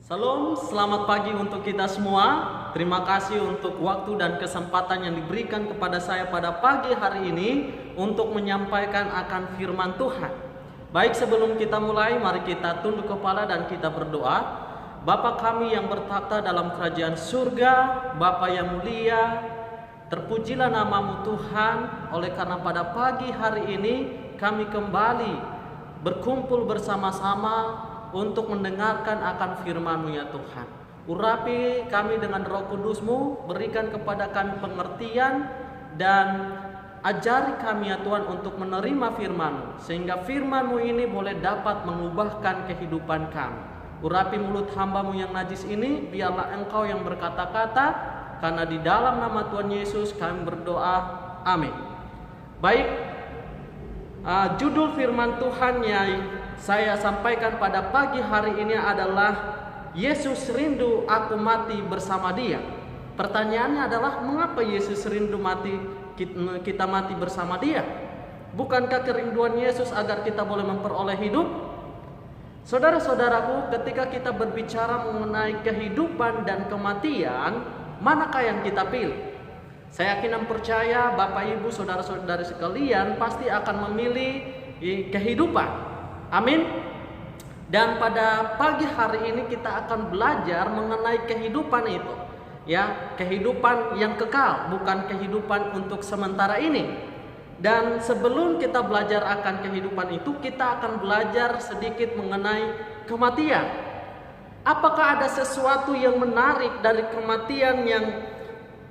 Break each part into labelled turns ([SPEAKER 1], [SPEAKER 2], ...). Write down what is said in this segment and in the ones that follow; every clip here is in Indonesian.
[SPEAKER 1] Salam, selamat pagi untuk kita semua. Terima kasih untuk waktu dan kesempatan yang diberikan kepada saya pada pagi hari ini untuk menyampaikan akan firman Tuhan. Baik, sebelum kita mulai, mari kita tunduk kepala dan kita berdoa. Bapa kami yang bertakhta dalam kerajaan surga, Bapa yang mulia, terpujilah namamu Tuhan. Oleh karena pada pagi hari ini kami kembali berkumpul bersama-sama untuk mendengarkan akan firman-Mu ya Tuhan. Urapi kami dengan Roh Kudus-Mu, berikan kepada kami pengertian dan ajari kami ya Tuhan untuk menerima firman-Mu, sehingga firman-Mu ini boleh dapat mengubahkan kehidupan kami. Urapi mulut hamba-Mu yang najis ini, biarlah Engkau yang berkata-kata, karena di dalam nama Tuhan Yesus kami berdoa, amin. Baik, judul firman Tuhan yang saya sampaikan pada pagi hari ini adalah Yesus rindu aku mati bersama Dia. Pertanyaannya adalah, mengapa Yesus rindu kita mati bersama Dia? Bukankah kerinduan Yesus agar kita boleh memperoleh hidup? Saudara-saudaraku, ketika kita berbicara mengenai kehidupan dan kematian, manakah yang kita pilih? Saya yakin dan percaya Bapak Ibu saudara-saudari sekalian pasti akan memilih kehidupan. Amin. Dan pada pagi hari ini kita akan belajar mengenai kehidupan itu, ya, kehidupan yang kekal, bukan kehidupan untuk sementara ini. Dan sebelum kita belajar akan kehidupan itu, kita akan belajar sedikit mengenai kematian. Apakah ada sesuatu yang menarik dari kematian yang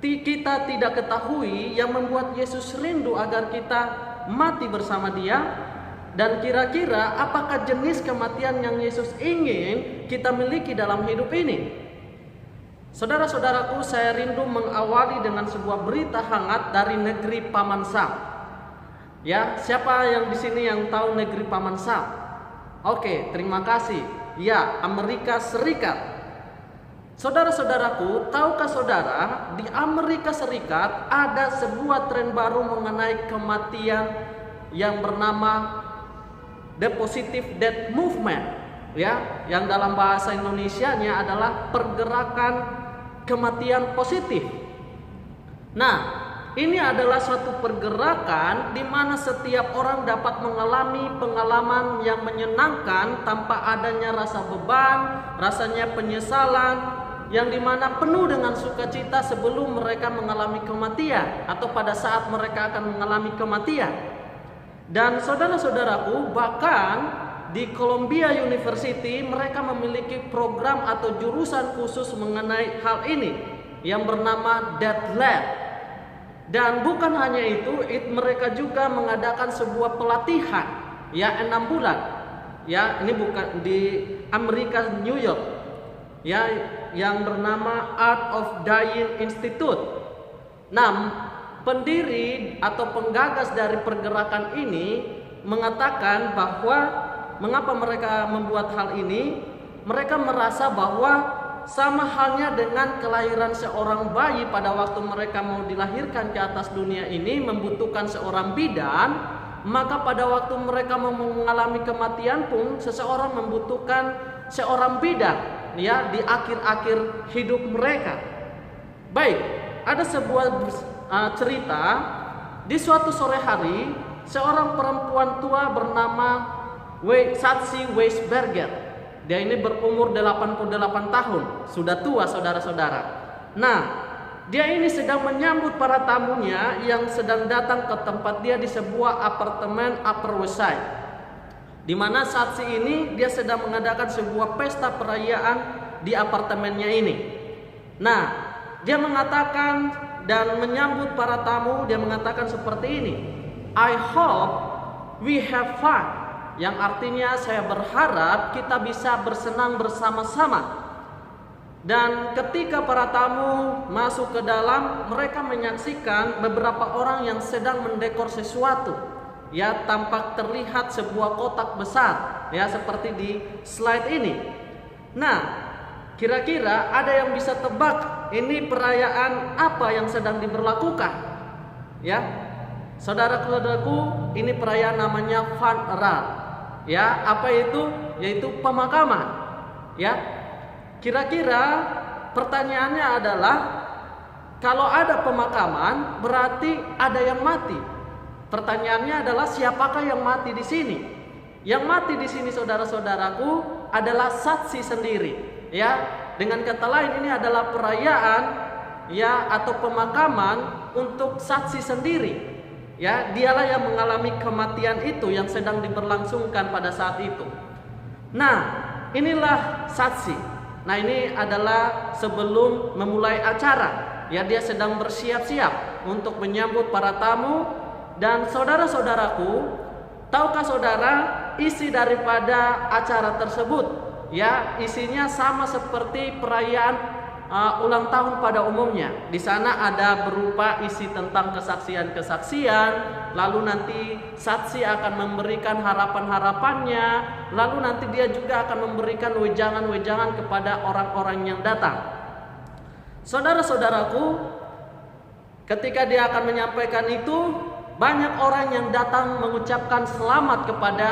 [SPEAKER 1] kita tidak ketahui yang membuat Yesus rindu agar kita mati bersama Dia? Dan kira-kira apakah jenis kematian yang Yesus ingin kita miliki dalam hidup ini? Saudara-saudaraku, saya rindu mengawali dengan sebuah berita hangat dari negeri Paman Sam. Ya, siapa yang di sini yang tahu negeri Paman Sam? Oke, terima kasih. Ya, Amerika Serikat. Saudara-saudaraku, tahukah saudara, di Amerika Serikat ada sebuah tren baru mengenai kematian yang bernama The Positive Death Movement, ya, yang dalam bahasa Indonesianya adalah pergerakan kematian positif. Nah, ini adalah suatu pergerakan di mana setiap orang dapat mengalami pengalaman yang menyenangkan tanpa adanya rasa beban, rasanya penyesalan, yang dimana penuh dengan sukacita sebelum mereka mengalami kematian atau pada saat mereka akan mengalami kematian. Dan saudara-saudaraku, bahkan di Columbia University mereka memiliki program atau jurusan khusus mengenai hal ini yang bernama Death Lab. Dan bukan hanya itu, mereka juga mengadakan sebuah pelatihan, ya, 6 bulan. Ya, ini bukan di Amerika, New York, ya, yang bernama Art of Dying Institute. Nah, pendiri atau penggagas dari pergerakan ini mengatakan bahwa mengapa mereka membuat hal ini, mereka merasa bahwa sama halnya dengan kelahiran seorang bayi pada waktu mereka mau dilahirkan ke atas dunia ini membutuhkan seorang bidan, maka pada waktu mereka mau mengalami kematian pun seseorang membutuhkan seorang bidan, ya, di akhir-akhir hidup mereka. Baik, ada sebuah cerita di suatu sore hari, seorang perempuan tua bernama Satsi Weisberger. Dia ini berumur 88 tahun, sudah tua saudara-saudara. Nah, dia ini sedang menyambut para tamunya yang sedang datang ke tempat dia di sebuah apartemen Upper West Side, di mana Satsi ini dia sedang mengadakan sebuah pesta perayaan di apartemennya ini. Nah, dia mengatakan dan menyambut para tamu, dia mengatakan seperti ini, I hope we have fun, yang artinya saya berharap kita bisa bersenang bersama-sama. Dan ketika para tamu masuk ke dalam, mereka menyaksikan beberapa orang yang sedang mendekor sesuatu, ya, tampak terlihat sebuah kotak besar, ya, seperti di slide ini. Nah, kira-kira ada yang bisa tebak ini perayaan apa yang sedang diberlakukan? Ya, saudara-saudaraku, ini perayaan namanya funeral. Ya, apa itu? Yaitu pemakaman. Ya, Kira-kira pertanyaannya adalah, kalau ada pemakaman berarti ada yang mati. Pertanyaannya adalah, siapakah yang mati di sini? Yang mati di sini, saudara-saudaraku, adalah saksi sendiri. Ya, dengan kata lain, ini adalah perayaan ya atau pemakaman untuk saksi sendiri. Ya, dialah yang mengalami kematian itu yang sedang diberlangsungkan pada saat itu. Nah, inilah saksi. Nah, ini adalah sebelum memulai acara. Ya, dia sedang bersiap-siap untuk menyambut para tamu. Dan saudara-saudaraku, tahukah saudara isi daripada acara tersebut? Ya, isinya sama seperti perayaan ulang tahun pada umumnya. Di sana ada berupa isi tentang kesaksian-kesaksian, lalu nanti saksi akan memberikan harapan-harapannya, lalu nanti dia juga akan memberikan wejangan-wejangan kepada orang-orang yang datang. Saudara-saudaraku, ketika dia akan menyampaikan itu, banyak orang yang datang mengucapkan selamat kepada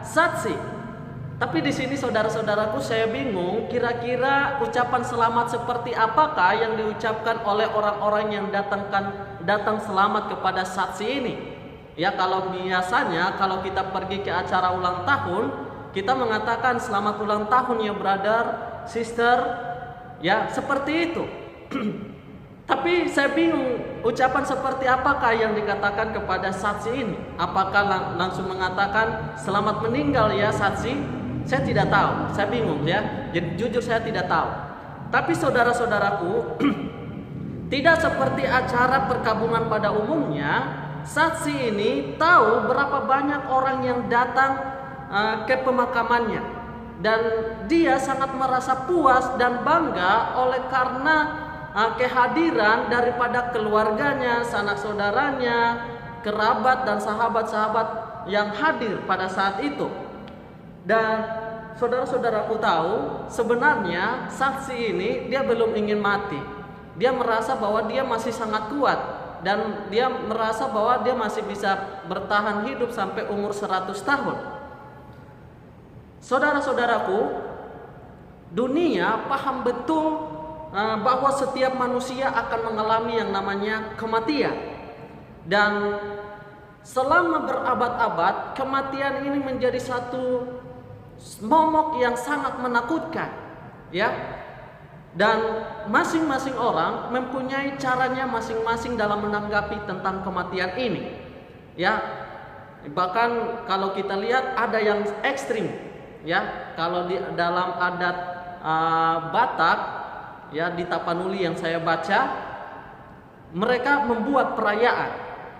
[SPEAKER 1] saksi. Tapi di sini, saudara-saudaraku, saya bingung, kira-kira ucapan selamat seperti apakah yang diucapkan oleh orang-orang yang datang selamat kepada saksi ini? Ya, kalau biasanya kalau kita pergi ke acara ulang tahun, kita mengatakan selamat ulang tahun ya brother, sister, ya seperti itu. Tapi saya bingung, ucapan seperti apakah yang dikatakan kepada saksi ini? Apakah langsung mengatakan selamat meninggal ya saksi? Saya tidak tahu, saya bingung ya. Jadi jujur saya tidak tahu. Tapi saudara-saudaraku, tidak seperti acara perkabungan pada umumnya, saksi ini tahu berapa banyak orang yang datang ke pemakamannya. Dan dia sangat merasa puas dan bangga oleh karena kehadiran daripada keluarganya, sanak saudaranya, kerabat dan sahabat-sahabat yang hadir pada saat itu. Dan saudara-saudaraku tahu, sebenarnya saksi ini dia belum ingin mati. Dia merasa bahwa dia masih sangat kuat, dan dia merasa bahwa dia masih bisa bertahan hidup sampai umur 100 tahun. Saudara-saudaraku, dunia paham betul bahwa setiap manusia akan mengalami yang namanya kematian. Dan selama berabad-abad, kematian ini menjadi satu momok yang sangat menakutkan, ya. Dan masing-masing orang mempunyai caranya masing-masing dalam menanggapi tentang kematian ini, ya. Bahkan kalau kita lihat ada yang ekstrim, ya. Kalau di dalam adat Batak, ya di Tapanuli yang saya baca, mereka membuat perayaan,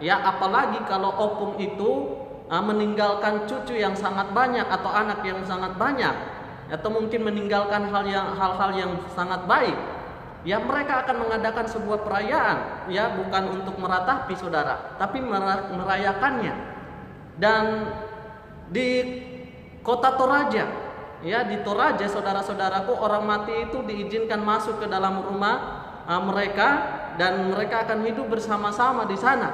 [SPEAKER 1] ya apalagi kalau opung itu meninggalkan cucu yang sangat banyak atau anak yang sangat banyak, atau mungkin meninggalkan hal-hal yang sangat baik, ya mereka akan mengadakan sebuah perayaan, ya bukan untuk meratapi saudara, tapi merayakannya. Dan di kota Toraja, ya di Toraja, saudara-saudaraku, orang mati itu diizinkan masuk ke dalam rumah mereka, dan mereka akan hidup bersama-sama di sana,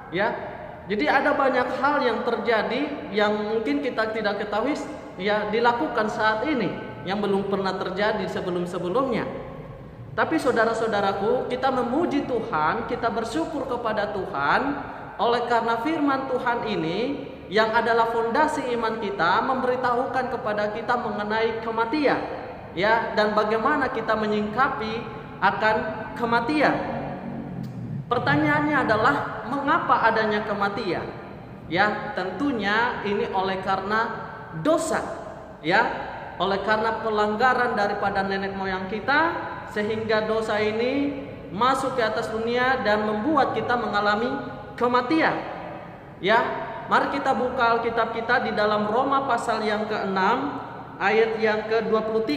[SPEAKER 1] ya. Jadi ada banyak hal yang terjadi yang mungkin kita tidak ketahui, ya dilakukan saat ini, yang belum pernah terjadi sebelum-sebelumnya. Tapi saudara-saudaraku, kita memuji Tuhan, kita bersyukur kepada Tuhan oleh karena firman Tuhan ini yang adalah fondasi iman kita, memberitahukan kepada kita mengenai kematian, ya, dan bagaimana kita menyingkapi akan kematian. Pertanyaannya adalah, mengapa adanya kematian? Ya, tentunya ini oleh karena dosa, ya, oleh karena pelanggaran daripada nenek moyang kita, sehingga dosa ini masuk ke atas dunia dan membuat kita mengalami kematian. Ya, mari kita buka Alkitab kita di dalam Roma pasal yang ke-6 ayat yang ke-23.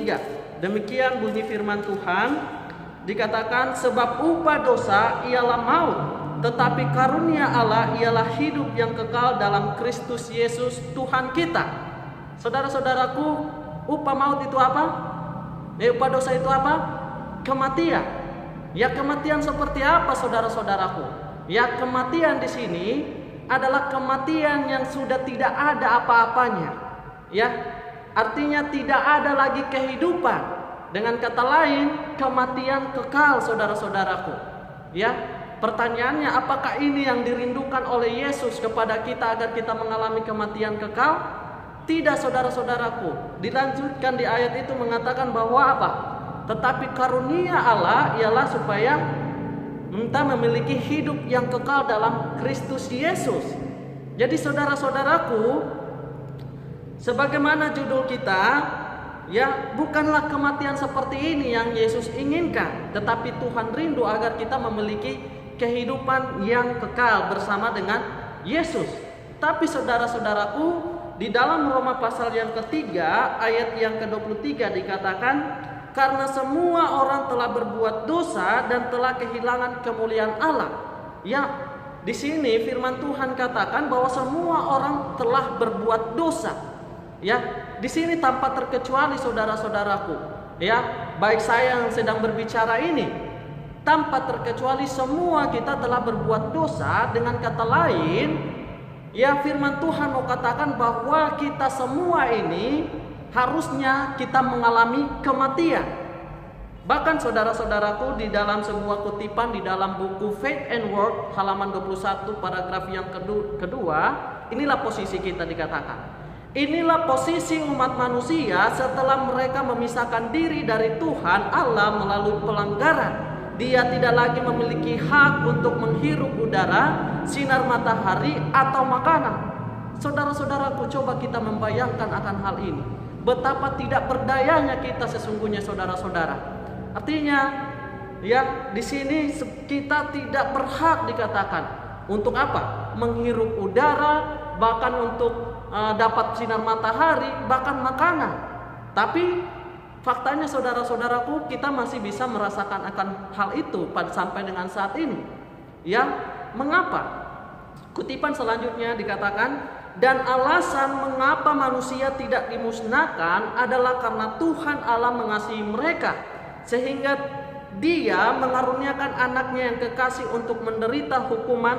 [SPEAKER 1] Demikian bunyi firman Tuhan. Dikatakan, sebab upah dosa ialah maut, tetapi karunia Allah ialah hidup yang kekal dalam Kristus Yesus Tuhan kita. Saudara-saudaraku, upah maut itu apa? Upah dosa itu apa? Kematian. Ya, kematian seperti apa saudara-saudaraku? Ya, kematian di sini adalah kematian yang sudah tidak ada apa-apanya. Ya, artinya tidak ada lagi kehidupan. Dengan kata lain, kematian kekal, saudara-saudaraku. Ya, pertanyaannya, apakah ini yang dirindukan oleh Yesus kepada kita agar kita mengalami kematian kekal? Tidak, saudara-saudaraku. Dilanjutkan di ayat itu mengatakan bahwa apa? Tetapi karunia Allah ialah supaya kita memiliki hidup yang kekal dalam Kristus Yesus. Jadi saudara-saudaraku, sebagaimana judul kita, ya, bukanlah kematian seperti ini yang Yesus inginkan, tetapi Tuhan rindu agar kita memiliki kehidupan yang kekal bersama dengan Yesus. Tapi saudara-saudaraku, di dalam Roma pasal yang ketiga ayat yang ke-23 dikatakan, karena semua orang telah berbuat dosa dan telah kehilangan kemuliaan Allah. Ya, di sini firman Tuhan katakan bahwa semua orang telah berbuat dosa. Ya, di sini tanpa terkecuali saudara-saudaraku. Ya, baik saya yang sedang berbicara ini, tanpa terkecuali semua kita telah berbuat dosa. Dengan kata lain, ya, firman Tuhan mau katakan bahwa kita semua ini harusnya kita mengalami kematian. Bahkan saudara-saudaraku, di dalam sebuah kutipan di dalam buku Faith and Work halaman 21 paragraf yang kedua, inilah posisi kita dikatakan. Inilah posisi umat manusia setelah mereka memisahkan diri dari Tuhan Allah melalui pelanggaran. Dia tidak lagi memiliki hak untuk menghirup udara, sinar matahari, atau makanan. Saudara-saudaraku, coba kita membayangkan akan hal ini. Betapa tidak berdayanya kita sesungguhnya, saudara-saudara. Artinya, ya, di sini kita tidak berhak dikatakan untuk apa? Menghirup udara, bahkan untuk dapat sinar matahari, bahkan makanan. Tapi faktanya saudara-saudaraku, kita masih bisa merasakan akan hal itu sampai dengan saat ini. Ya, mengapa? Kutipan selanjutnya dikatakan, dan alasan mengapa manusia tidak dimusnahkan adalah karena Tuhan Allah mengasihi mereka, sehingga Dia mengaruniakan anaknya yang kekasih untuk menderita hukuman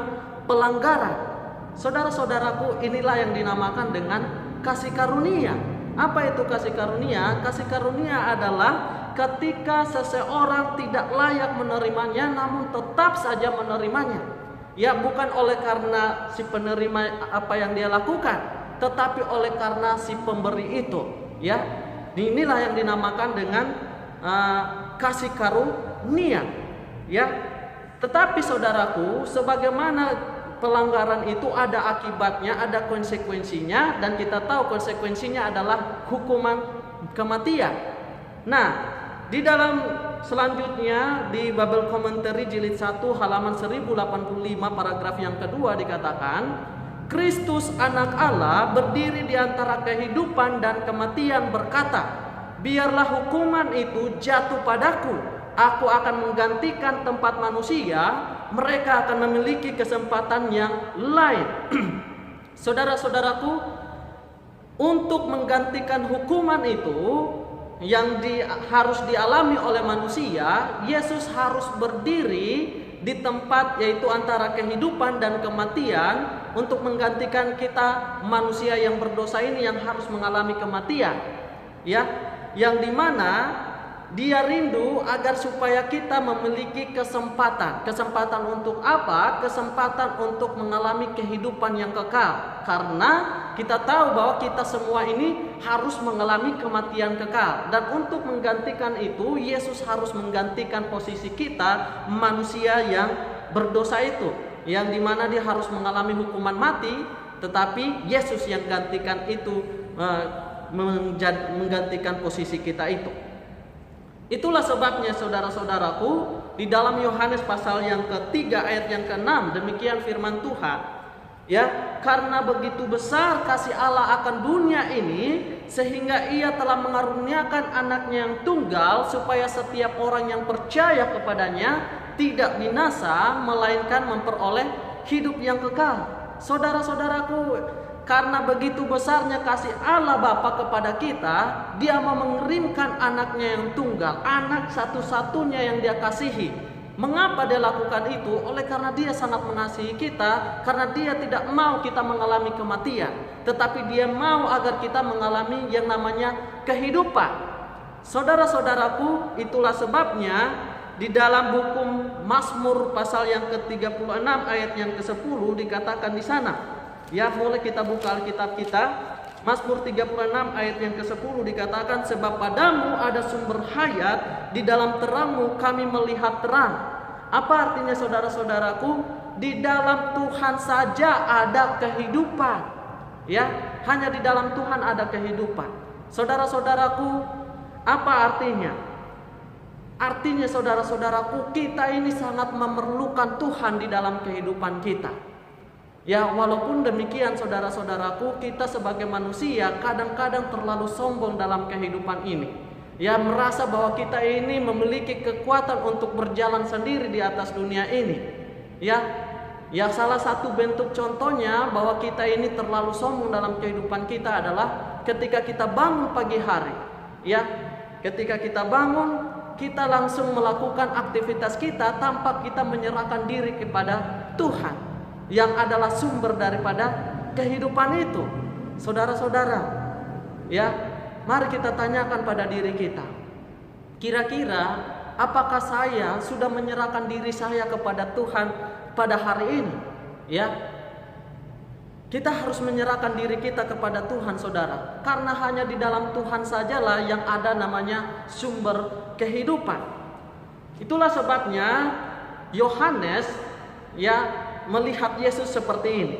[SPEAKER 1] pelanggaran. Saudara-saudaraku, inilah yang dinamakan dengan kasih karunia. Apa itu kasih karunia? Kasih karunia adalah ketika seseorang tidak layak menerimanya namun tetap saja menerimanya. Ya, bukan oleh karena si penerima apa yang dia lakukan, tetapi oleh karena si pemberi itu. Ya, inilah yang dinamakan dengan kasih karunia. Ya, tetapi saudaraku, sebagaimana pelanggaran itu ada akibatnya, ada konsekuensinya, dan kita tahu konsekuensinya adalah hukuman kematian. Nah, di dalam selanjutnya di Bible Commentary jilid 1 halaman 1085 paragraf yang kedua dikatakan, Kristus anak Allah berdiri di antara kehidupan dan kematian berkata, biarlah hukuman itu jatuh padaku, aku akan menggantikan tempat manusia, mereka akan memiliki kesempatan yang lain. Saudara-saudaraku, untuk menggantikan hukuman itu yang harus dialami oleh manusia, Yesus harus berdiri di tempat yaitu antara kehidupan dan kematian untuk menggantikan kita manusia yang berdosa ini yang harus mengalami kematian. Ya, yang dimana Dia rindu agar supaya kita memiliki kesempatan. Kesempatan untuk apa? Kesempatan untuk mengalami kehidupan yang kekal. Karena kita tahu bahwa kita semua ini harus mengalami kematian kekal. Dan untuk menggantikan itu, Yesus harus menggantikan posisi kita, manusia yang berdosa itu. Yang dimana dia harus mengalami hukuman mati, tetapi Yesus yang gantikan itu, menggantikan posisi kita itu. Itulah sebabnya saudara-saudaraku, di dalam Yohanes pasal yang ketiga ayat yang ke-6 demikian firman Tuhan. Ya, karena begitu besar kasih Allah akan dunia ini sehingga Ia telah mengaruniakan anaknya yang tunggal supaya setiap orang yang percaya kepadanya tidak binasa melainkan memperoleh hidup yang kekal. Saudara-saudaraku, karena begitu besarnya kasih Allah Bapa kepada kita, Dia mau mengirimkan anaknya yang tunggal, anak satu-satunya yang Dia kasihi. Mengapa Dia lakukan itu? Oleh karena Dia sangat mengasihi kita, karena Dia tidak mau kita mengalami kematian, tetapi Dia mau agar kita mengalami yang namanya kehidupan. Saudara-saudaraku, itulah sebabnya di dalam buku Mazmur pasal yang ke-36 ayat yang ke-10 dikatakan di sana. Ya, boleh kita buka Alkitab kita. Mazmur 36 ayat yang ke-10 dikatakan, sebab padamu ada sumber hayat, di dalam terangmu kami melihat terang. Apa artinya saudara-saudaraku? Di dalam Tuhan saja ada kehidupan. Ya, hanya di dalam Tuhan ada kehidupan. Saudara-saudaraku, apa artinya? Artinya saudara-saudaraku, kita ini sangat memerlukan Tuhan di dalam kehidupan kita. Ya, walaupun demikian saudara-saudaraku, kita sebagai manusia kadang-kadang terlalu sombong dalam kehidupan ini. Ya, merasa bahwa kita ini memiliki kekuatan untuk berjalan sendiri di atas dunia ini. Ya, salah satu bentuk contohnya bahwa kita ini terlalu sombong dalam kehidupan kita adalah ketika kita bangun pagi hari. Ya, ketika kita bangun, kita langsung melakukan aktivitas kita tanpa kita menyerahkan diri kepada Tuhan yang adalah sumber daripada kehidupan itu. Saudara-saudara, ya, mari kita tanyakan pada diri kita. Kira-kira apakah saya sudah menyerahkan diri saya kepada Tuhan pada hari ini? Ya, kita harus menyerahkan diri kita kepada Tuhan, saudara. Karena hanya di dalam Tuhan sajalah yang ada namanya sumber kehidupan. Itulah sebabnya Yohanes ya melihat Yesus seperti ini.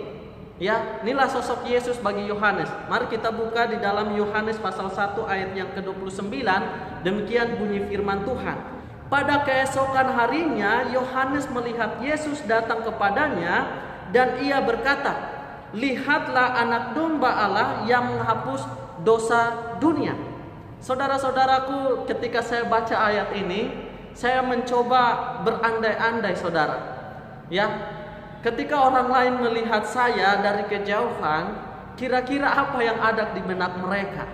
[SPEAKER 1] Ya, inilah sosok Yesus bagi Yohanes. Mari kita buka di dalam Yohanes pasal 1 ayat yang ke-29. Demikian bunyi firman Tuhan. Pada keesokan harinya Yohanes melihat Yesus datang kepadanya dan ia berkata, lihatlah anak domba Allah yang menghapus dosa dunia. Saudara-saudaraku, ketika saya baca ayat ini, saya mencoba berandai-andai, saudara. Ya, ketika orang lain melihat saya dari kejauhan, kira-kira apa yang ada di benak mereka?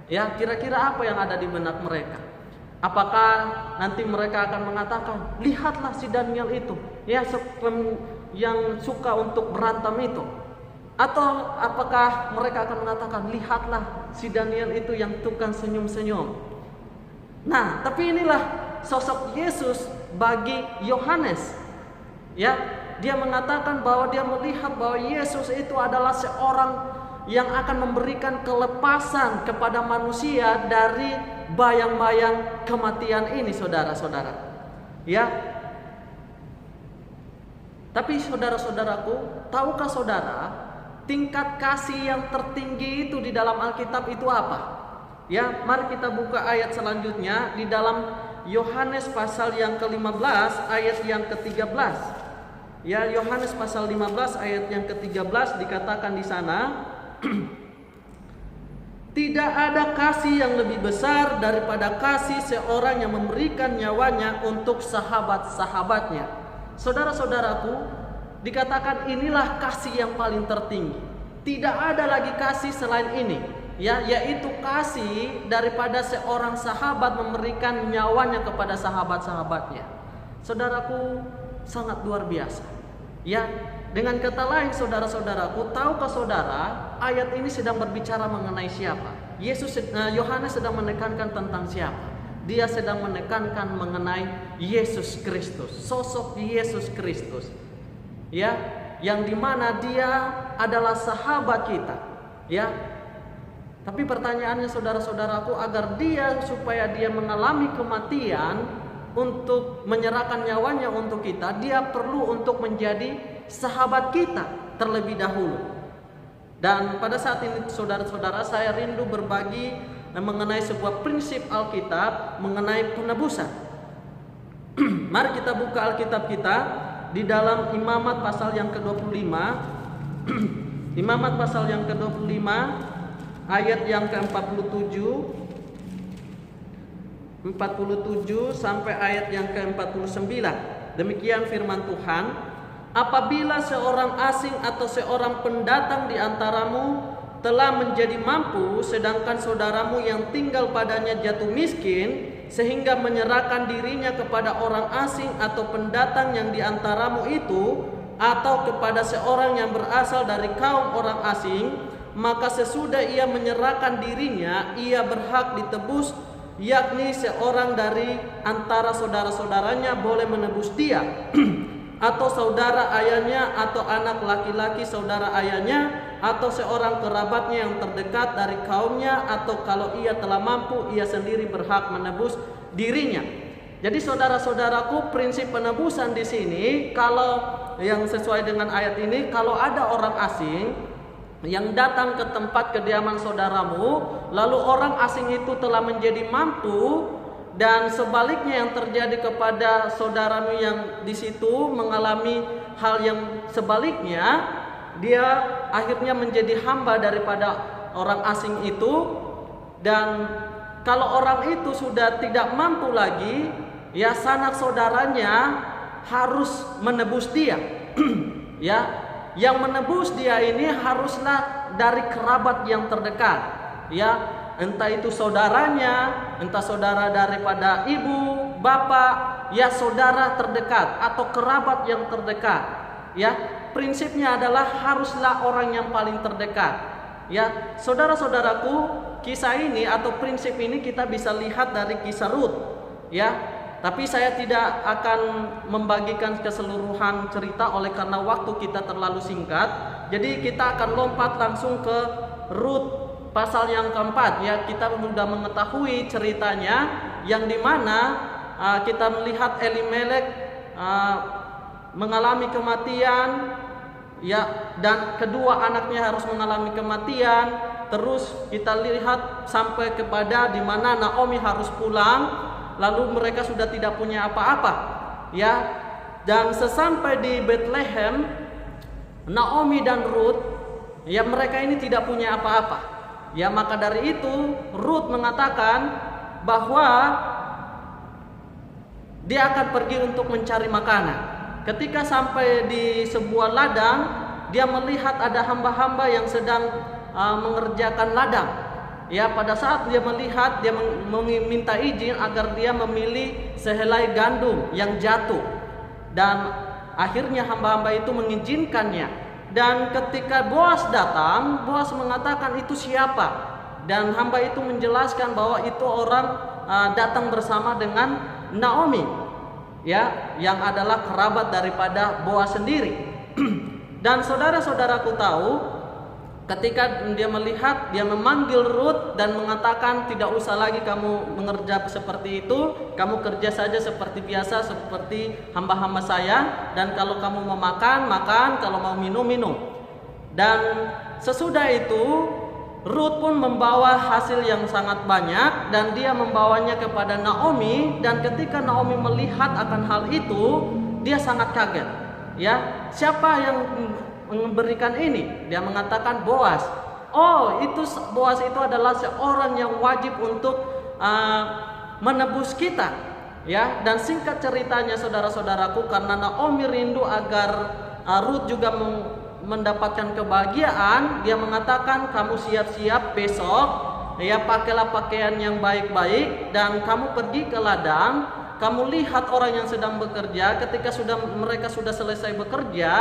[SPEAKER 1] Ya, kira-kira apa yang ada di benak mereka? Apakah nanti mereka akan mengatakan, lihatlah si Daniel itu, ya, yang suka untuk berantem itu? Atau apakah mereka akan mengatakan, lihatlah si Daniel itu yang tukang senyum-senyum? Nah, tapi inilah sosok Yesus bagi Yohanes. Ya, dia mengatakan bahwa dia melihat bahwa Yesus itu adalah seorang yang akan memberikan kelepasan kepada manusia dari bayang-bayang kematian ini, saudara-saudara. Ya. Tapi saudara-saudaraku, tahukah saudara, tingkat kasih yang tertinggi itu di dalam Alkitab itu apa? Ya, mari kita buka ayat selanjutnya di dalam Yohanes pasal yang ke-15 ayat yang ke-13. Ya, Yohanes pasal 15 ayat yang ke-13 dikatakan di sana, tidak ada kasih yang lebih besar daripada kasih seorang yang memberikan nyawanya untuk sahabat-sahabatnya. Saudara-saudaraku, dikatakan inilah kasih yang paling tertinggi. Tidak ada lagi kasih selain ini, ya, yaitu kasih daripada seorang sahabat memberikan nyawanya kepada sahabat-sahabatnya. Saudaraku, sangat luar biasa. Ya, dengan kata lain, saudara-saudaraku, tahukah saudara, ayat ini sedang berbicara mengenai siapa? Yohanes sedang menekankan tentang siapa? Dia sedang menekankan mengenai Yesus Kristus, sosok Yesus Kristus. Ya, yang dimana dia adalah sahabat kita. Ya, tapi pertanyaannya saudara-saudaraku, agar supaya dia mengalami kematian untuk menyerahkan nyawanya untuk kita, dia perlu untuk menjadi sahabat kita terlebih dahulu. Dan pada saat ini saudara-saudara, saya rindu berbagi mengenai sebuah prinsip Alkitab mengenai penebusan. Mari kita buka Alkitab kita di dalam Imamat pasal yang ke-25. Imamat pasal yang ke-25 ayat yang ke-47 sampai ayat yang ke-49. Demikian firman Tuhan, apabila seorang asing atau seorang pendatang di antaramu telah menjadi mampu, sedangkan saudaramu yang tinggal padanya jatuh miskin, sehingga menyerahkan dirinya kepada orang asing atau pendatang yang di antaramu itu, atau kepada seorang yang berasal dari kaum orang asing, maka sesudah ia menyerahkan dirinya, ia berhak ditebus yakni seorang dari antara saudara-saudaranya boleh menebus dia, atau saudara ayahnya, atau anak laki-laki saudara ayahnya, atau seorang kerabatnya yang terdekat dari kaumnya, atau kalau ia telah mampu, ia sendiri berhak menebus dirinya. Jadi saudara-saudaraku, prinsip penebusan di sini, kalau yang sesuai dengan ayat ini, kalau ada orang asing yang datang ke tempat kediaman saudaramu, lalu orang asing itu telah menjadi mampu, dan sebaliknya yang terjadi kepada saudaramu yang di situ mengalami hal yang sebaliknya, dia akhirnya menjadi hamba daripada orang asing itu. Dan kalau orang itu sudah tidak mampu lagi, ya sanak saudaranya harus menebus dia. Ya, yang menebus dia ini haruslah dari kerabat yang terdekat. Ya, entah itu saudaranya, entah saudara daripada ibu, bapak, ya saudara terdekat atau kerabat yang terdekat. Ya, prinsipnya adalah haruslah orang yang paling terdekat. Ya, saudara-saudaraku, kisah ini atau prinsip ini kita bisa lihat dari kisah Rut. Ya, tapi saya tidak akan membagikan keseluruhan cerita oleh karena waktu kita terlalu singkat. Jadi kita akan lompat langsung ke Rut pasal yang keempat. Ya, kita sudah mengetahui ceritanya, yang dimana kita melihat Elimelek mengalami kematian, ya, dan kedua anaknya harus mengalami kematian. Terus kita lihat sampai kepada dimana Naomi harus pulang, lalu mereka sudah tidak punya apa-apa. Ya, dan sesampai di Bethlehem, Naomi dan Rut, ya mereka ini tidak punya apa-apa. Ya, maka dari itu Rut mengatakan bahwa dia akan pergi untuk mencari makanan. Ketika sampai di sebuah ladang, dia melihat ada hamba-hamba yang sedang mengerjakan ladang. Ya, pada saat dia melihat, dia meminta izin agar dia memilih sehelai gandum yang jatuh. Dan akhirnya hamba-hamba itu mengizinkannya. Dan ketika Boas datang, Boas mengatakan, itu siapa? Dan hamba itu menjelaskan bahwa itu orang datang bersama dengan Naomi, ya, yang adalah kerabat daripada Boas sendiri. Dan saudara-saudaraku tahu, ketika dia melihat, dia memanggil Rut dan mengatakan, tidak usah lagi kamu mengerja seperti itu, kamu kerja saja seperti biasa, seperti hamba-hamba saya, dan kalau kamu mau makan, makan, kalau mau minum, minum. Dan sesudah itu Rut pun membawa hasil yang sangat banyak, dan dia membawanya kepada Naomi. Dan ketika Naomi melihat akan hal itu, dia sangat kaget. Ya, siapa yang memberikan ini? Dia mengatakan Boas. Oh, itu Boas itu adalah seorang yang wajib untuk menebus kita. Ya, dan singkat ceritanya saudara-saudaraku, karena Naomi rindu agar Rut juga mendapatkan kebahagiaan, dia mengatakan, kamu siap-siap besok, ya, pakailah pakaian yang baik-baik dan kamu pergi ke ladang. Kamu lihat orang yang sedang bekerja. Ketika mereka sudah selesai bekerja,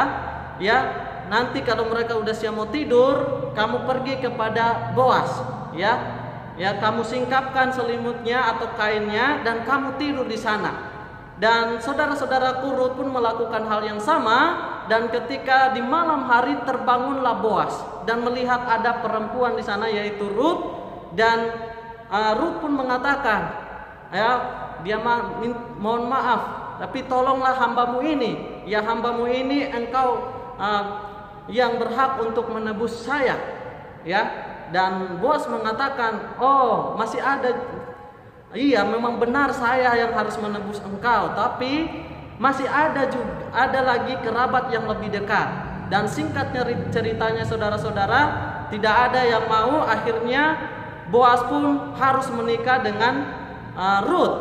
[SPEAKER 1] ya, nanti kalau mereka udah siap mau tidur, kamu pergi kepada Boas, ya, kamu singkapkan selimutnya atau kainnya dan kamu tidur di sana. Dan saudara-saudaraku, Rut pun melakukan hal yang sama. Dan ketika di malam hari terbangunlah Boas dan melihat ada perempuan di sana, yaitu Rut. Dan Rut pun mengatakan, ya, dia mohon maaf, tapi tolonglah hambamu ini. Ya, hambamu ini engkau yang berhak untuk menebus saya. Ya, dan Boas mengatakan, oh, masih ada. Iya, memang benar saya yang harus menebus engkau, tapi masih ada lagi kerabat yang lebih dekat. Dan singkatnya ceritanya saudara-saudara, tidak ada yang mau. Akhirnya Boas pun harus menikah dengan Rut,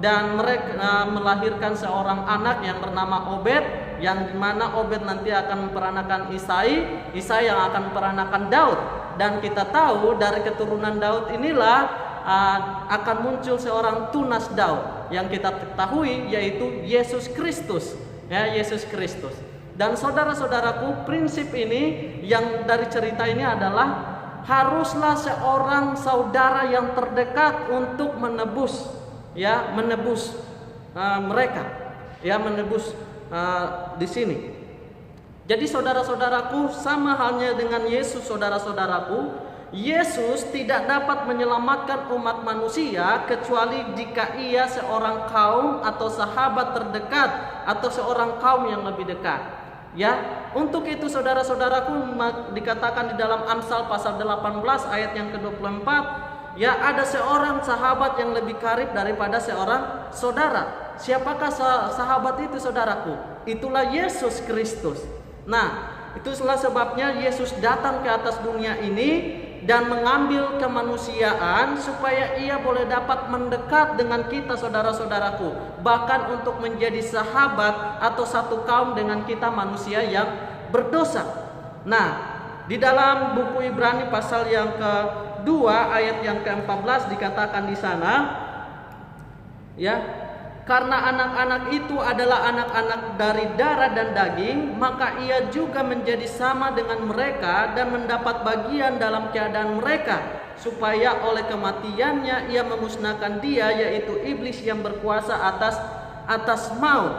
[SPEAKER 1] dan mereka melahirkan seorang anak yang bernama Obed, yang dimana Obed nanti akan memperanakan Isai yang akan memperanakan Daud. Dan kita tahu dari keturunan Daud inilah akan muncul seorang tunas Daud yang kita ketahui, yaitu Yesus Kristus. Ya, Yesus Kristus. Dan saudara-saudaraku, prinsip ini yang dari cerita ini adalah haruslah seorang saudara yang terdekat untuk menebus mereka, menebus di sini. Jadi saudara-saudaraku, sama halnya dengan Yesus, saudara-saudaraku, Yesus tidak dapat menyelamatkan umat manusia kecuali jika ia seorang kaum atau sahabat terdekat atau seorang kaum yang lebih dekat. Untuk itu saudara-saudaraku, dikatakan di dalam Amsal pasal 18 ayat yang ke-24, ada seorang sahabat yang lebih karib daripada seorang saudara. Siapakah sahabat itu, saudaraku? Itulah Yesus Kristus. Nah, itulah sebabnya Yesus datang ke atas dunia ini dan mengambil kemanusiaan supaya ia boleh dapat mendekat dengan kita, saudara-saudaraku, bahkan untuk menjadi sahabat atau satu kaum dengan kita manusia yang berdosa. Nah, di dalam buku Ibrani pasal yang kedua ayat yang ke-14 dikatakan di sana, karena anak-anak itu adalah anak-anak dari darah dan daging, maka ia juga menjadi sama dengan mereka dan mendapat bagian dalam keadaan mereka, supaya oleh kematiannya ia memusnahkan dia, yaitu iblis yang berkuasa atas maut.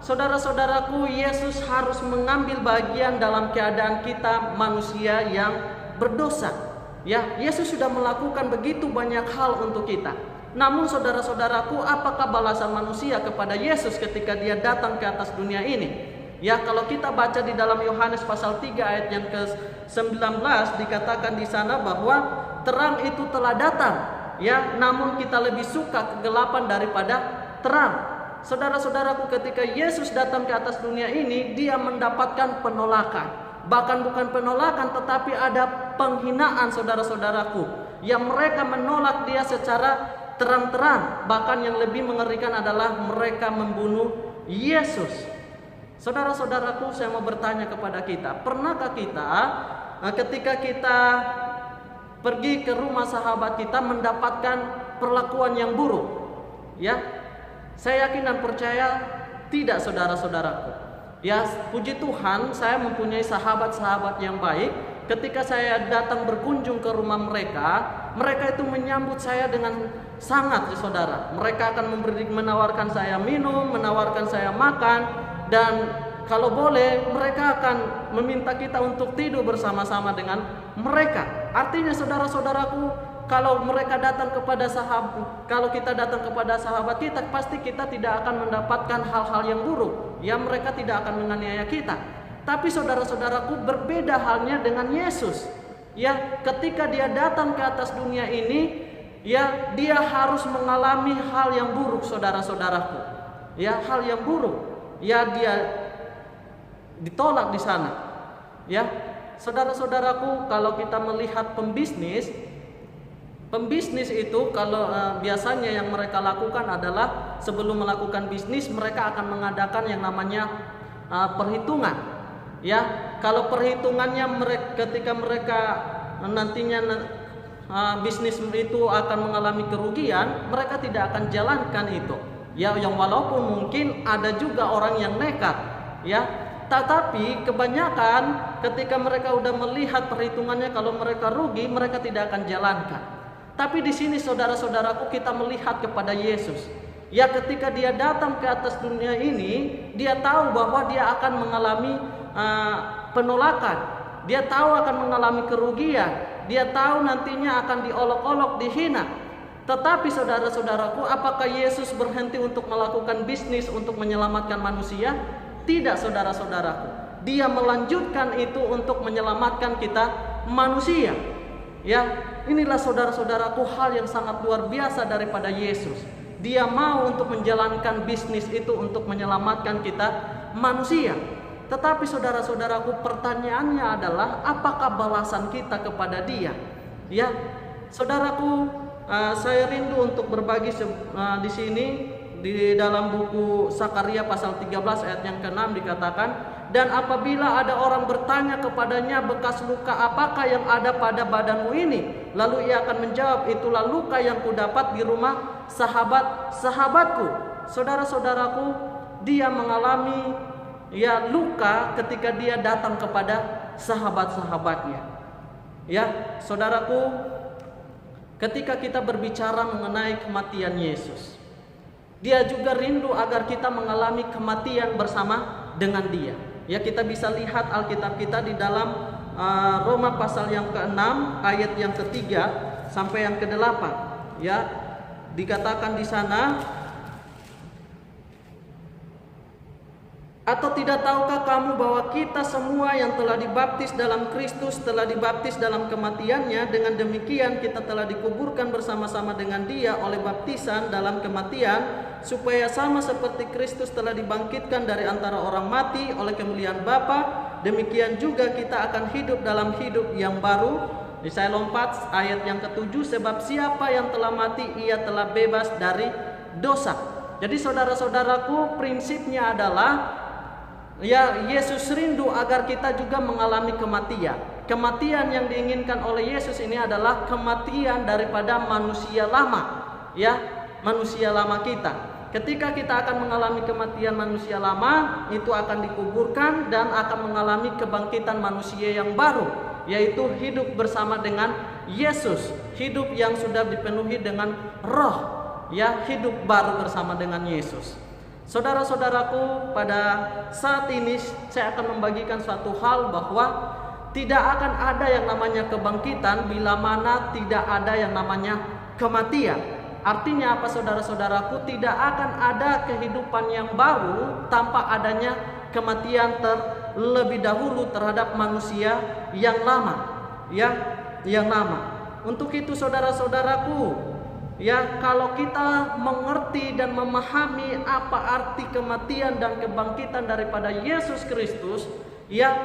[SPEAKER 1] Saudara-saudaraku, Yesus harus mengambil bagian dalam keadaan kita manusia yang berdosa. Yesus sudah melakukan begitu banyak hal untuk kita. Namun saudara-saudaraku, apakah balasan manusia kepada Yesus ketika dia datang ke atas dunia ini? Kalau kita baca di dalam Yohanes pasal 3 ayat yang ke-19 dikatakan di sana bahwa terang itu telah datang, namun kita lebih suka kegelapan daripada terang. Saudara-saudaraku, ketika Yesus datang ke atas dunia ini, dia mendapatkan penolakan. Bahkan bukan penolakan, tetapi ada penghinaan, saudara-saudaraku, yang mereka menolak dia secara terang-terang. Bahkan yang lebih mengerikan adalah mereka membunuh Yesus. Saudara-saudaraku, saya mau bertanya kepada kita, pernahkah kita ketika kita pergi ke rumah sahabat kita mendapatkan perlakuan yang buruk? Saya yakin dan percaya tidak, saudara-saudaraku. Puji Tuhan, saya mempunyai sahabat-sahabat yang baik. Ketika saya datang berkunjung ke rumah mereka itu menyambut saya dengan sangat, saudara. Mereka akan menawarkan saya minum, menawarkan saya makan, dan kalau boleh mereka akan meminta kita untuk tidur bersama-sama dengan mereka. Artinya, saudara-saudaraku, kalau kita datang kepada sahabat kita, pasti kita tidak akan mendapatkan hal-hal yang buruk. Mereka tidak akan menganiaya kita. Tapi saudara-saudaraku, berbeda halnya dengan Yesus. Ketika dia datang ke atas dunia ini, dia harus mengalami hal yang buruk, saudara-saudaraku. Hal yang buruk. Dia ditolak di sana. Saudara-saudaraku, kalau kita melihat pembisnis itu kalau biasanya yang mereka lakukan adalah sebelum melakukan bisnis mereka akan mengadakan yang namanya perhitungan. Kalau perhitungannya ketika mereka nantinya bisnis itu akan mengalami kerugian, mereka tidak akan jalankan itu. Yang walaupun mungkin ada juga orang yang nekat, tetapi kebanyakan ketika mereka udah melihat perhitungannya, kalau mereka rugi, mereka tidak akan jalankan. Tapi di sini, saudara-saudaraku, kita melihat kepada Yesus. Ketika dia datang ke atas dunia ini, dia tahu bahwa dia akan mengalami penolakan. Dia tahu akan mengalami kerugian. Dia tahu nantinya akan diolok-olok, dihina. Tetapi saudara-saudaraku, apakah Yesus berhenti untuk melakukan bisnis untuk menyelamatkan manusia? Tidak, saudara-saudaraku. Dia melanjutkan itu untuk menyelamatkan kita manusia. Inilah, saudara-saudaraku, hal yang sangat luar biasa daripada Yesus. Dia mau untuk menjalankan bisnis itu untuk menyelamatkan kita manusia. Tetapi saudara-saudaraku, pertanyaannya adalah apakah balasan kita kepada dia? Saudaraku, saya rindu untuk berbagi di sini. Di dalam buku Sakaria pasal 13 ayat yang ke-6 dikatakan, dan apabila ada orang bertanya kepadanya, bekas luka apakah yang ada pada badanmu ini? Lalu ia akan menjawab, itulah luka yang kudapat di rumah sahabatku. Saudara-saudaraku, dia mengalami luka ketika dia datang kepada sahabat-sahabatnya. Ya, saudaraku, ketika kita berbicara mengenai kematian Yesus, Dia juga rindu agar kita mengalami kematian bersama dengan Dia. Ya, kita bisa lihat Alkitab kita di dalam Roma pasal yang ke-6 ayat yang ke-3 sampai yang ke-8. Ya, dikatakan di sana, atau tidak tahukah kamu bahwa kita semua yang telah dibaptis dalam Kristus telah dibaptis dalam kematiannya, dengan demikian kita telah dikuburkan bersama-sama dengan Dia oleh baptisan dalam kematian, supaya sama seperti Kristus telah dibangkitkan dari antara orang mati oleh kemuliaan Bapa, demikian juga kita akan hidup dalam hidup yang baru. Saya lompat ayat yang ke-7, sebab siapa yang telah mati ia telah bebas dari dosa. Jadi saudara-saudaraku, prinsipnya adalah ya, Yesus rindu agar kita juga mengalami kematian. Kematian yang diinginkan oleh Yesus ini adalah kematian daripada manusia lama. Ya, manusia lama kita. Ketika kita akan mengalami kematian manusia lama, itu akan dikuburkan dan akan mengalami kebangkitan manusia yang baru, yaitu hidup bersama dengan Yesus, hidup yang sudah dipenuhi dengan Roh, ya, hidup baru bersama dengan Yesus. Saudara-saudaraku, pada saat ini saya akan membagikan suatu hal bahwa tidak akan ada yang namanya kebangkitan bila mana tidak ada yang namanya kematian. Artinya apa, saudara-saudaraku? Tidak akan ada kehidupan yang baru tanpa adanya kematian terlebih dahulu terhadap manusia yang lama, ya, yang lama. Untuk itu saudara-saudaraku, ya, kalau kita mengerti dan memahami apa arti kematian dan kebangkitan daripada Yesus Kristus, ya,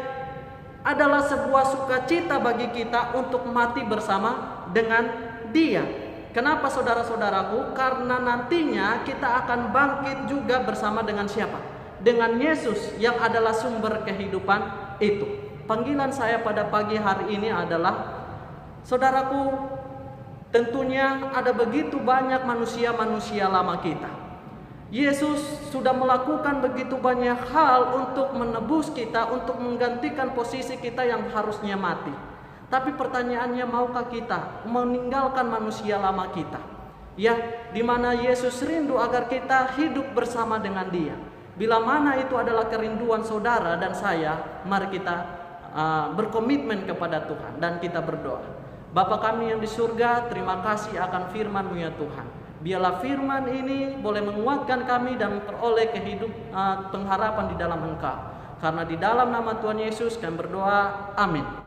[SPEAKER 1] adalah sebuah sukacita bagi kita untuk mati bersama dengan Dia. Kenapa saudara-saudaraku? Karena nantinya kita akan bangkit juga bersama dengan siapa? Dengan Yesus yang adalah sumber kehidupan itu. Panggilan saya pada pagi hari ini adalah, saudaraku, tentunya ada begitu banyak manusia-manusia lama kita. Yesus sudah melakukan begitu banyak hal untuk menebus kita, untuk menggantikan posisi kita yang harusnya mati. Tapi pertanyaannya, maukah kita meninggalkan manusia lama kita? Ya, di mana Yesus rindu agar kita hidup bersama dengan Dia. Bila mana itu adalah kerinduan saudara dan saya, mari kita berkomitmen kepada Tuhan dan kita berdoa. Bapa kami yang di surga, terima kasih akan firman-Mu ya Tuhan. Biarlah firman ini boleh menguatkan kami dan memperoleh pengharapan di dalam Engkau. Karena di dalam nama Tuhan Yesus kami berdoa, amin.